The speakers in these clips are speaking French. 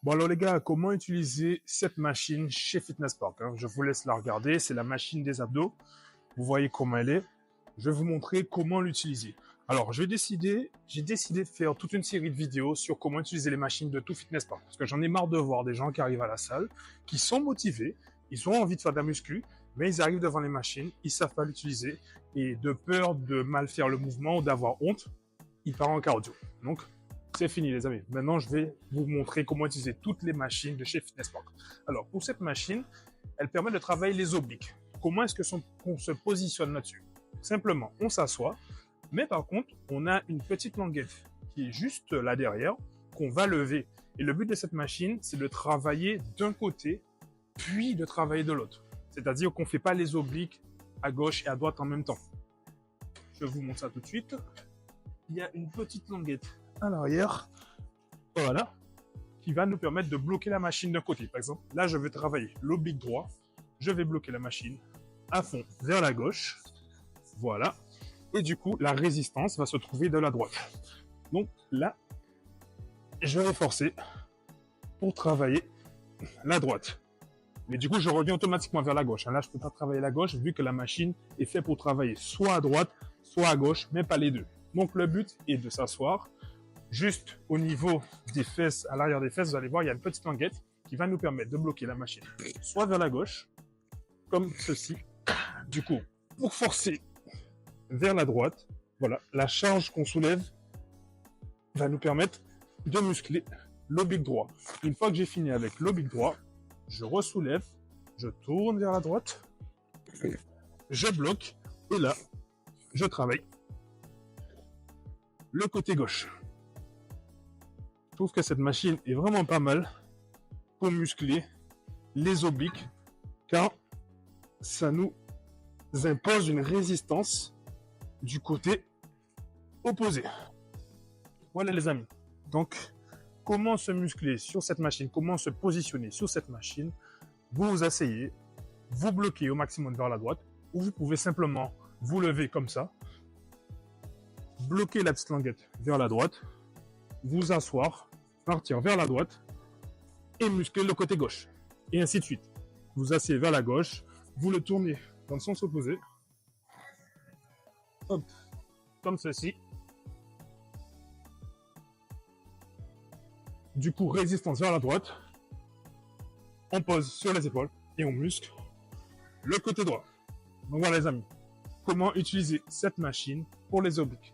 Bon alors les gars, comment utiliser cette machine chez Fitness Park, hein? Je vous laisse la regarder, c'est la machine des abdos. Vous voyez comment elle est. Je vais vous montrer comment l'utiliser. Alors j'ai décidé de faire toute une série de vidéos sur comment utiliser les machines de tout Fitness Park. Parce que j'en ai marre de voir des gens qui arrivent à la salle, qui sont motivés, ils ont envie de faire de la muscu, mais ils arrivent devant les machines, ils savent pas l'utiliser, et de peur de mal faire le mouvement ou d'avoir honte, ils partent en cardio. Donc c'est fini les amis. Maintenant, je vais vous montrer comment utiliser toutes les machines de chez Fitness Park. Alors, pour cette machine, elle permet de travailler les obliques. Comment est-ce qu'on se positionne là-dessus? Simplement, on s'assoit, mais par contre, on a une petite languette qui est juste là derrière, qu'on va lever. Et le but de cette machine, c'est de travailler d'un côté, puis de travailler de l'autre. C'est-à-dire qu'on ne fait pas les obliques à gauche et à droite en même temps. Je vous montre ça tout de suite. Il y a une petite languette à l'arrière, voilà, qui va nous permettre de bloquer la machine d'un côté. Par exemple, là, je veux travailler l'oblique droit, je vais bloquer la machine à fond vers la gauche, voilà, et du coup, la résistance va se trouver de la droite. Donc là, je vais forcer pour travailler la droite. Mais du coup, je reviens automatiquement vers la gauche. Là, je ne peux pas travailler la gauche vu que la machine est faite pour travailler soit à droite, soit à gauche, mais pas les deux. Donc le but est de s'asseoir. Juste au niveau des fesses, à l'arrière des fesses, vous allez voir, il y a une petite languette qui va nous permettre de bloquer la machine soit vers la gauche, comme ceci. Du coup, pour forcer vers la droite, voilà, la charge qu'on soulève va nous permettre de muscler l'oblique droit. Une fois que j'ai fini avec l'oblique droit, je ressoulève, je tourne vers la droite, je bloque, et là, je travaille le côté gauche. Je trouve que cette machine est vraiment pas mal pour muscler les obliques, car ça nous impose une résistance du côté opposé. Voilà les amis. Donc, comment se muscler sur cette machine, comment se positionner sur cette machine? Vous vous asseyez, vous bloquez au maximum vers la droite, ou vous pouvez simplement vous lever comme ça, bloquer la petite languette vers la droite, vous asseoir, partir vers la droite et muscler le côté gauche. Et ainsi de suite. Vous asseyez vers la gauche, vous le tournez dans le sens opposé. Hop, comme ceci. Du coup, résistance vers la droite. On pose sur les épaules et on muscle le côté droit. Donc voilà les amis, comment utiliser cette machine pour les obliques.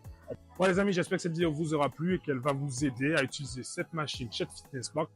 Voilà les amis, j'espère que cette vidéo vous aura plu et qu'elle va vous aider à utiliser cette machine chez Fitness Park.